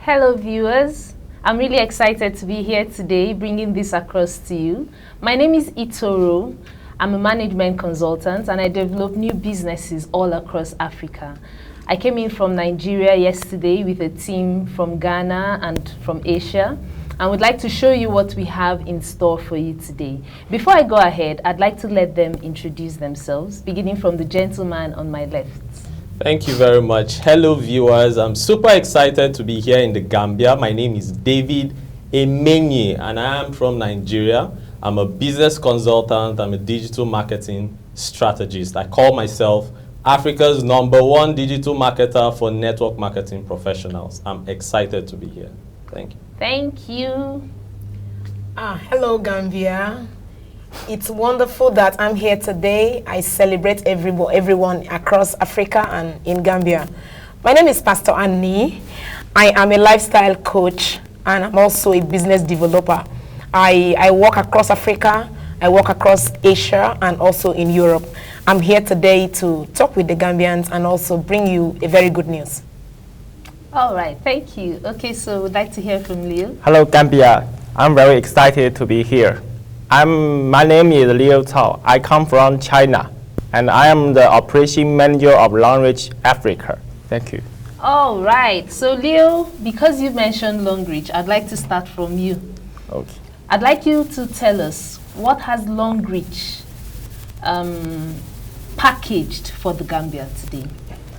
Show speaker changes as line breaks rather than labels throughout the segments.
Hello viewers, I'm really excited to be here today bringing this across to you. My name is Itoro. I'm a management consultant and I develop new businesses all across Africa. I came in from Nigeria yesterday with a team from Ghana and from Asia and would like to show you what we have in store for you today. Before I go ahead, I'd like to let them introduce themselves, beginning from the gentleman on my left.
Thank you very much. Hello viewers, I'm super excited to be here in the Gambia. My name is David Emenye and I am from Nigeria. I'm a business consultant, I'm a digital marketing strategist. I call myself Africa's #1 digital marketer for network marketing professionals. I'm excited to be here. Thank you.
Thank you.
Hello Gambia. It's wonderful that I'm here today. I celebrate everyone across Africa and in Gambia. My name is Pastor Annie. I am a lifestyle coach and I'm also a business developer. I work across Africa, I work across Asia and also in Europe. I'm here today to talk with the Gambians and also bring you a very good news.
All right, thank you. Okay, so we'd like to hear from Leo.
Hello Gambia, I'm very excited to be here. My name is Liu Cao. I come from China, and I am the operation manager of Longrich, Africa. Thank you.
All right. So, Leo, because you mentioned Longrich, I'd like to start from you.
Okay.
I'd like you to tell us what has Longrich packaged for the Gambia today.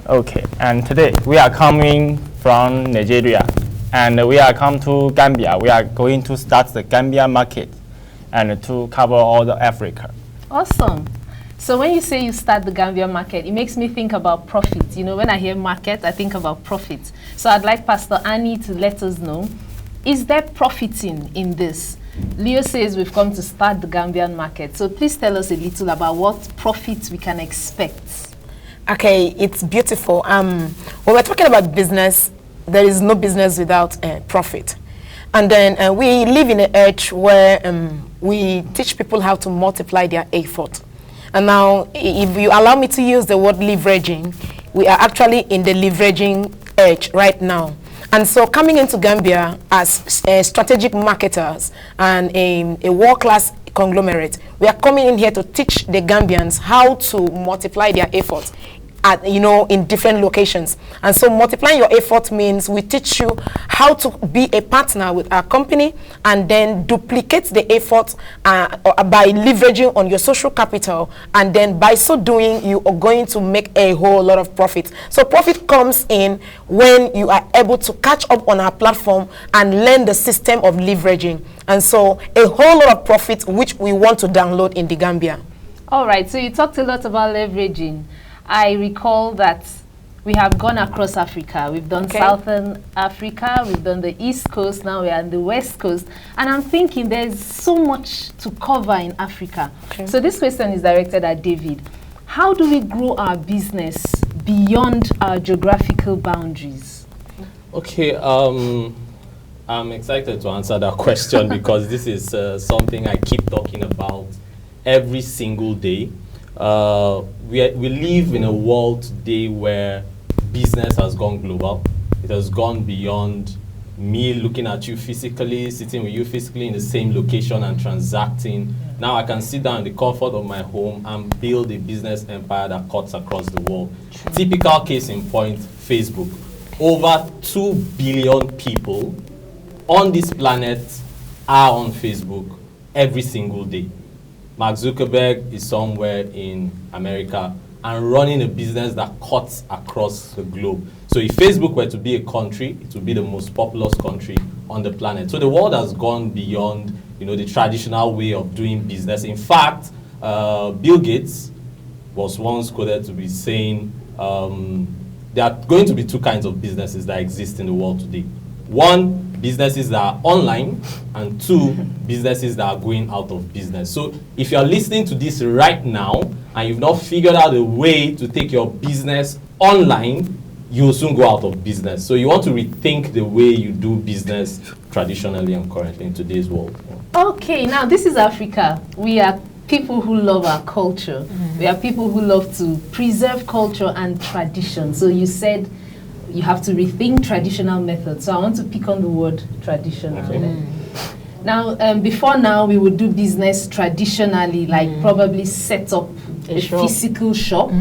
Okay. And today we are coming from Nigeria, and we are come to Gambia. We are going to start the Gambia market and to cover all the Africa.
Awesome. So when you say you start the Gambia market, it makes me think about profit. You know, when I hear market, I think about profit. So I'd like Pastor Annie to let us know, is there profiting in this? Leo says we've come to start the Gambian market. So please tell us a little about what profits we can expect.
Okay, it's beautiful. When we're talking about business, there is no business without profit. And then we live in an age where we teach people how to multiply their effort. And now, if you allow me to use the word leveraging, we are actually in the leveraging age right now. And so coming into Gambia as strategic marketers and a world-class conglomerate, we are coming in here to teach the Gambians how to multiply their efforts in different locations. And so multiplying your effort means we teach you how to be a partner with our company and then duplicate the effort by leveraging on your social capital, and then by so doing you are going to make a whole lot of profit. So profit comes in when you are able to catch up on our platform and learn the system of leveraging. And so a whole lot of profit which we want to download in the Gambia.
All right, so you talked a lot about leveraging. I recall that we have gone across Africa. We've done Southern Africa, we've done the East Coast, now we're on the West Coast. And I'm thinking there's so much to cover in Africa. Okay. So this question is directed at David. How do we grow our business beyond our geographical boundaries?
Okay, I'm excited to answer that question because this is something I keep talking about every single day. We live in a world today where business has gone global. It has gone beyond me looking at you physically, sitting with you physically in the same location and transacting. Now I can sit down in the comfort of my home and build a business empire that cuts across the world. Typical case in point, Facebook. Over 2 billion people on this planet are on Facebook every single day. Mark Zuckerberg is somewhere in America and running a business that cuts across the globe. So if Facebook were to be a country, it would be the most populous country on the planet. So the world has gone beyond, the traditional way of doing business. In fact, Bill Gates was once quoted to be saying there are going to be 2 kinds of businesses that exist in the world today. 1, businesses that are online, and 2, businesses that are going out of business. So if you're listening to this right now and you've not figured out a way to take your business online, you'll soon go out of business. So you want to rethink the way you do business traditionally and currently in today's world.
Okay, now this is Africa. We are people who love our culture. We are people who love to preserve culture and tradition. So you said you have to rethink traditional methods. So I want to pick on the word traditional.
Okay.
Now, before now, we would do business traditionally, like probably set up a physical shop.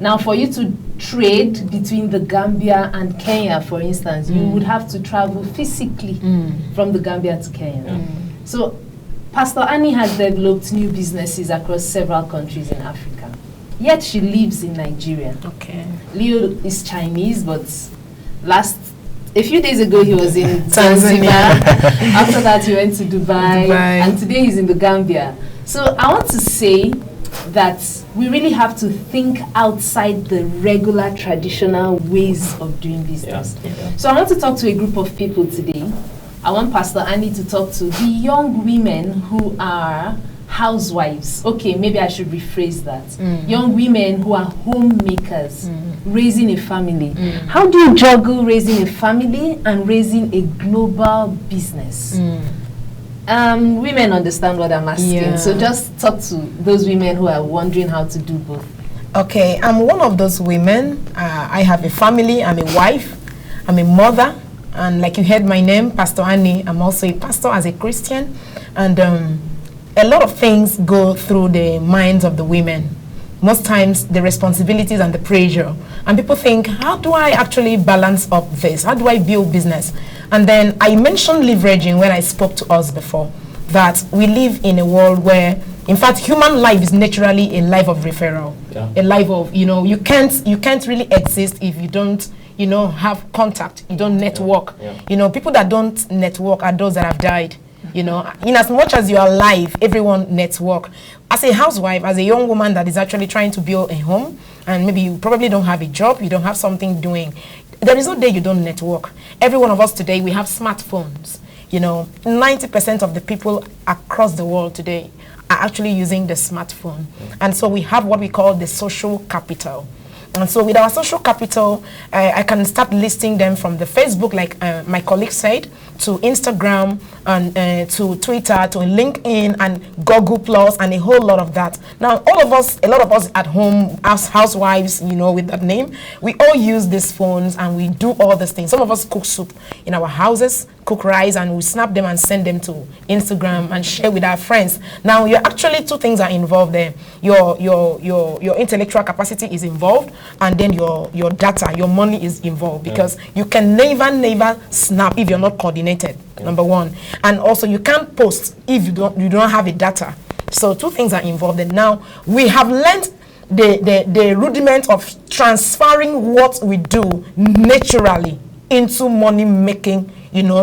Now, for you to trade between the Gambia and Kenya, for instance, you would have to travel physically from the Gambia to Kenya. So, Pastor Annie has developed new businesses across several countries in Africa. Yet she lives in Nigeria.
Okay.
Leo is Chinese, but a few days ago he was in Tanzania. After that he went to Dubai, and today he's in the Gambia. So I want to say that we really have to think outside the regular traditional ways of doing business. So I want to talk to a group of people today. I want Pastor Annie to talk to the young women who are housewives. Okay, maybe I should rephrase that. Young women who are homemakers, raising a family. How do you juggle raising a family and raising a global business? Women understand what I'm asking, so just talk to those women who are wondering how to do both.
Okay, I'm one of those women. I have a family, I'm a wife, I'm a mother, and like you heard my name, Pastor Annie, I'm also a pastor as a Christian, and a lot of things go through the minds of the women. Most times the responsibilities and the pressure, and people think, how do I actually balance up this? How do I build business? And then I mentioned leveraging when I spoke to us before, that we live in a world where, in fact, human life is naturally a life of referral, a life of, you can't really exist if you don't, have contact, you don't network. People that don't network are those that have died. In as much as you are alive, everyone network. As a housewife, as a young woman that is actually trying to build a home, and maybe you probably don't have a job, you don't have something doing, there is no day you don't network. Every one of us today, we have smartphones. 90% of the people across the world today are actually using the smartphone. And so we have what we call the social capital. And so with our social capital, I can start listing them from the Facebook, like my colleague said, to Instagram, and to Twitter, to LinkedIn, and Google Plus, and a whole lot of that. Now, a lot of us at home, as housewives, with that name, we all use these phones and we do all these things. Some of us cook soup in our houses, cook rice, and we snap them and send them to Instagram and share with our friends. Now, you're actually, two things are involved there. Your intellectual capacity is involved, and then your data, your money is involved, because you can never snap if you're not coordinated. Number one. And also you can't post if you don't have a data. So two things are involved. And now we have learned the rudiment of transferring what we do naturally into money making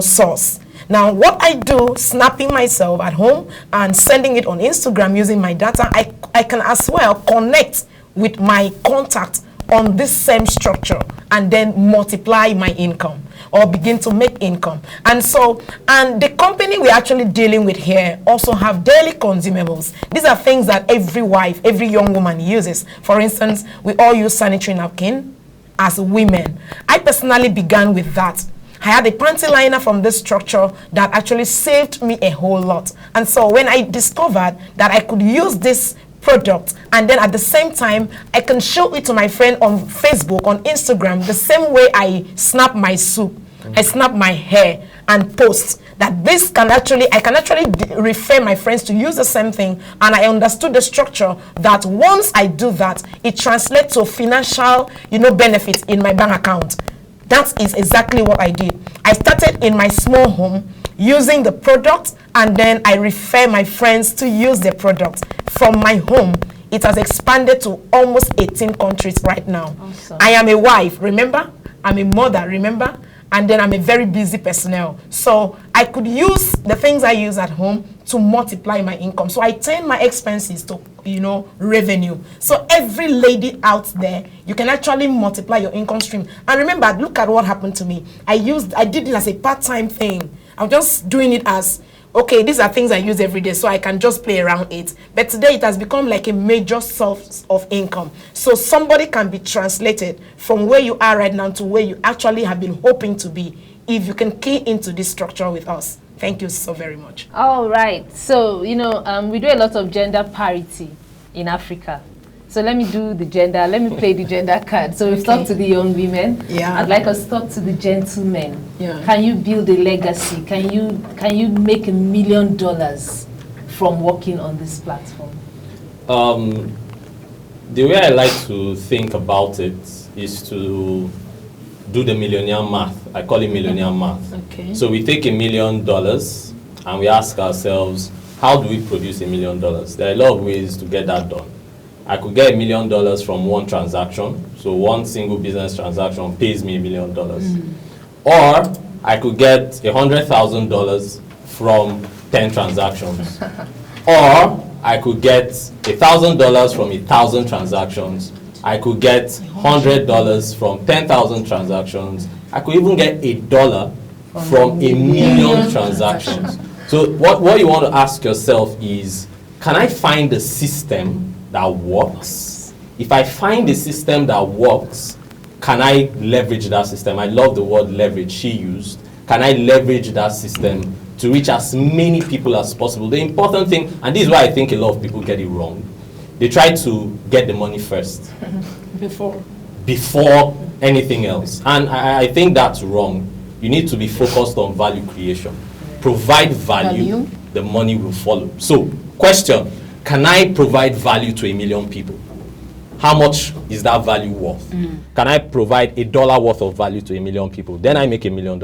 source. Now what I do, snapping myself at home and sending it on Instagram using my data, I can as well connect with my contact on this same structure and then multiply my income or begin to make income. And the company we're actually dealing with here also have daily consumables. These are things that every wife, every young woman uses. For instance, we all use sanitary napkin as women. I personally began with that. I had a panty liner from this structure that actually saved me a whole lot. And so when I discovered that I could use this product, and then at the same time I can show it to my friend on Facebook, on Instagram, the same way I snap my soup, I snap my hair and post, that this can actually, I can actually refer my friends to use the same thing. And I understood the structure that once I do that, it translates to financial benefits in my bank account. That is exactly what I did. I started in my small home using the product, and then I refer my friends to use the product. From my home, it has expanded to almost 18 countries right now. Awesome. I am a wife, remember? I'm a mother, remember? And then I'm a very busy personnel. So I could use the things I use at home to multiply my income. So I turn my expenses to, revenue. So every lady out there, you can actually multiply your income stream. And remember, look at what happened to me. I did it as a part-time thing. I'm just doing it as, okay, these are things I use every day, so I can just play around it. But today it has become like a major source of income. So somebody can be translated from where you are right now to where you actually have been hoping to be, if you can key into this structure with us. Thank you so very much.
All right. So, we do a lot of gender parity in Africa. So let me do the gender. Let me play the gender card. So we've talked to the young women.
Yeah.
I'd like us to talk to the gentlemen.
Yeah.
Can you build a legacy? Can you make $1 million from working on this platform?
The way I like to think about it is to do the millionaire math. I call it millionaire math.
Okay.
So we take $1 million and we ask ourselves, how do we produce $1 million? There are a lot of ways to get that done. I could get $1 million from one transaction. So one single business transaction pays me $1 million. Or I could get $100,000 from 10 transactions. Or I could get $1,000 from 1,000 transactions. I could get $100 from 10,000 transactions. I could even get $1 from 1,000,000 transactions. So what you want to ask yourself is, can I find a system that works? If I find a system that works, can I leverage that system? I love the word leverage she used. Can I leverage that system to reach as many people as possible? The important thing, and this is why I think a lot of people get it wrong, they try to get the money first. Before anything else. And I think that's wrong. You need to be focused on value creation. Provide value, the money will follow. So, question, can I provide value to 1 million people? How much is that value worth? Can I provide $1 worth of value to 1 million people? Then I make $1 million.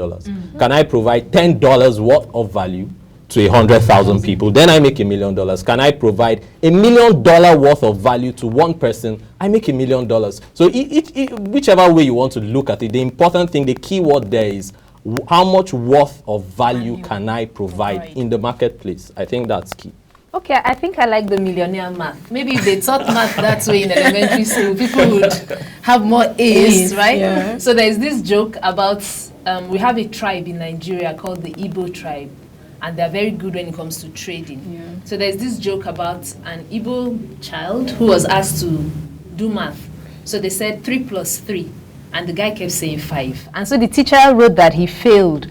Can I provide $10 worth of value to 100,000 people? Then I make $1 million. Can I provide $1 million worth of value to one person? I make $1 million. So whichever way you want to look at it, the important thing, the key word there is how much worth of value can I provide in the marketplace? I think that's key.
Okay, I think I like the millionaire math. Maybe if they taught math that way in elementary school, people would have more A's, right?
Yeah.
So there's this joke about, we have a tribe in Nigeria called the Igbo tribe, and they're very good when it comes to trading.
Yeah.
So there's this joke about an Igbo child who was asked to do math. So they said 3 plus 3, and the guy kept saying 5. And so the teacher wrote that he failed.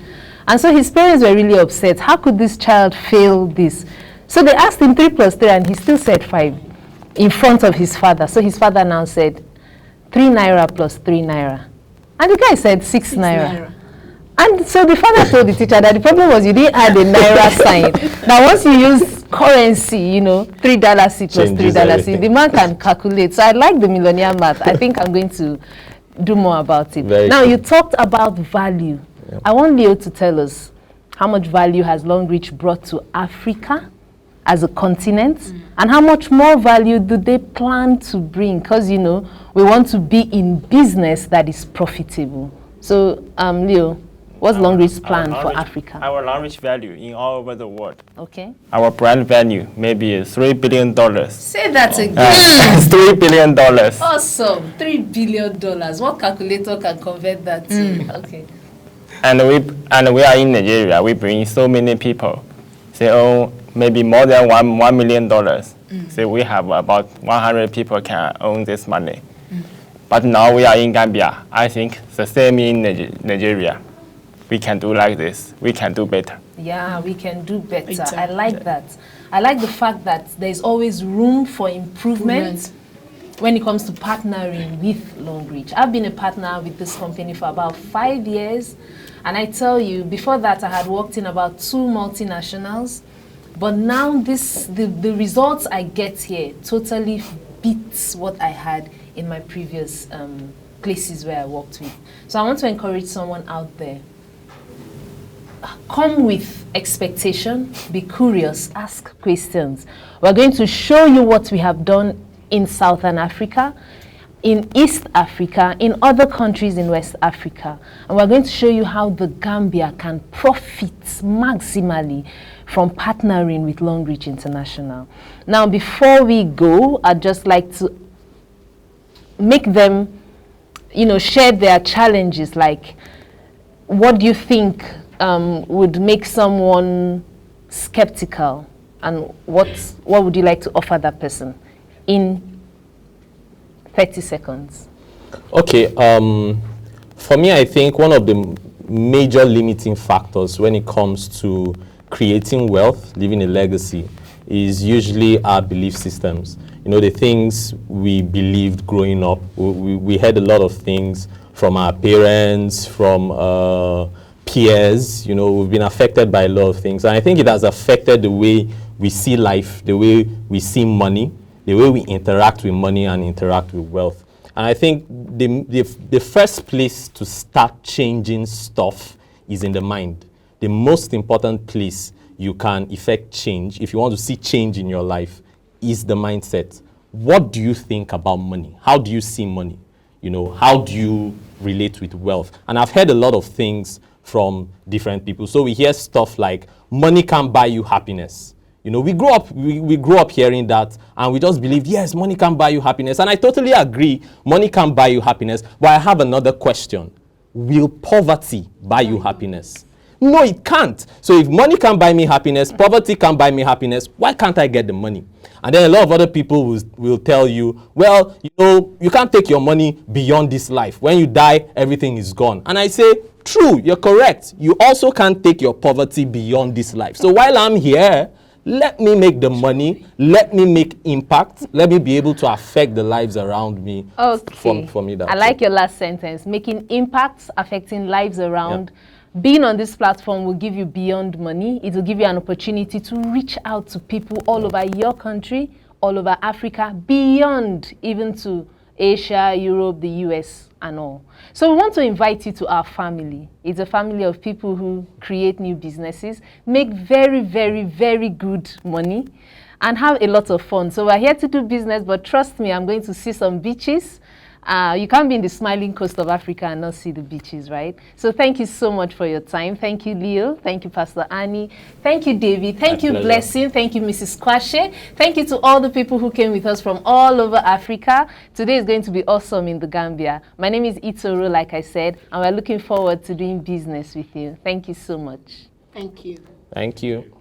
And so his parents were really upset. How could this child fail this? So they asked him 3 plus 3, and he still said 5 in front of his father. So his father now said 3 naira plus 3 naira. And the guy said 6 naira. And so the father told the teacher that the problem was you didn't add a naira sign. Now once you use currency, you know, $3 C plus $3 C, the man can calculate. So I like the millionaire math. I think I'm going to do more about it. Now you talked about value. Yep. I want Leo to tell us how much value has Longrich brought to Africa as a continent, and how much more value do they plan to bring? Because, you know, we want to be in business that is profitable. So, Leo, what's Longrich's plan for Africa?
Our Longrich value in all over the world.
Okay.
Our brand value maybe $3 billion.
Say that again.
$3 billion.
Awesome. $3 billion. What calculator can convert that to? Okay.
And we are in Nigeria. We bring so many people. They own maybe more than $1 million. So we have about 100 people can own this money. But now we are in Gambia. I think the same in Nigeria. We can do like this. We can do better.
Yeah, we can do better. I like that. I like the fact that there's always room for improvement when it comes to partnering with Longrich. I've been a partner with this company for about 5 years. And I tell you, before that, I had worked in about 2 multinationals. But now the results I get here totally beats what I had in my previous places where I worked with. So I want to encourage someone out there. Come with expectation, be curious, ask questions. We're going to show you what we have done in Southern Africa, in East Africa, in other countries in West Africa. And we're going to show you how the Gambia can profit maximally from partnering with Longrich International. Now, before we go, I'd just like to make them, you know, share their challenges. Like, what do you think would make someone skeptical, and what would you like to offer that person in 30 seconds?
Okay, for me, I think one of the major limiting factors when it comes to creating wealth, leaving a legacy, is usually our belief systems. You know, the things we believed growing up. We heard a lot of things from our parents, from peers. You know, we've been affected by a lot of things. And I think it has affected the way we see life, the way we see money, the way we interact with money and interact with wealth. And I think the first place to start changing stuff is in the mind. The most important place you can effect change, if you want to see change in your life, is the mindset. What do you think about money? How do you see money? You know, how do you relate with wealth? And I've heard a lot of things from different people. So we hear stuff like, money can't buy you happiness. You know, we grew up hearing that, and we just believe, yes, money can buy you happiness. And I totally agree, money can buy you happiness. But I have another question. Will poverty buy you happiness? No, it can't. So if money can't buy me happiness, poverty can't buy me happiness, why can't I get the money? And then a lot of other people will tell you, well, you know, you can't take your money beyond this life. When you die, everything is gone. And I say, true, you're correct. You also can't take your poverty beyond this life. So while I'm here, let me make the money, let me make impact, let me be able to affect the lives around me.
Okay.
For me,
I like your last sentence, making impacts, affecting lives around. Yep. Being on this platform will give you beyond money. It will give you an opportunity to reach out to people all over your country, all over Africa, beyond even to Asia, Europe, the US, and all. So we want to invite you to our family. It's a family of people who create new businesses, make very, very, very good money, and have a lot of fun. So we're here to do business, but trust me, I'm going to see some beaches. You can't be in the smiling coast of Africa and not see the beaches, right? So thank you so much for your time. Thank you, Leo. Thank you, Pastor Annie. Thank you, David. Thank you, Blessing. Thank you, Mrs. Kwashe. Thank you to all the people who came with us from all over Africa. Today is going to be awesome in the Gambia. My name is Itoro, like I said, and we're looking forward to doing business with you. Thank you so much.
Thank you.
Thank you.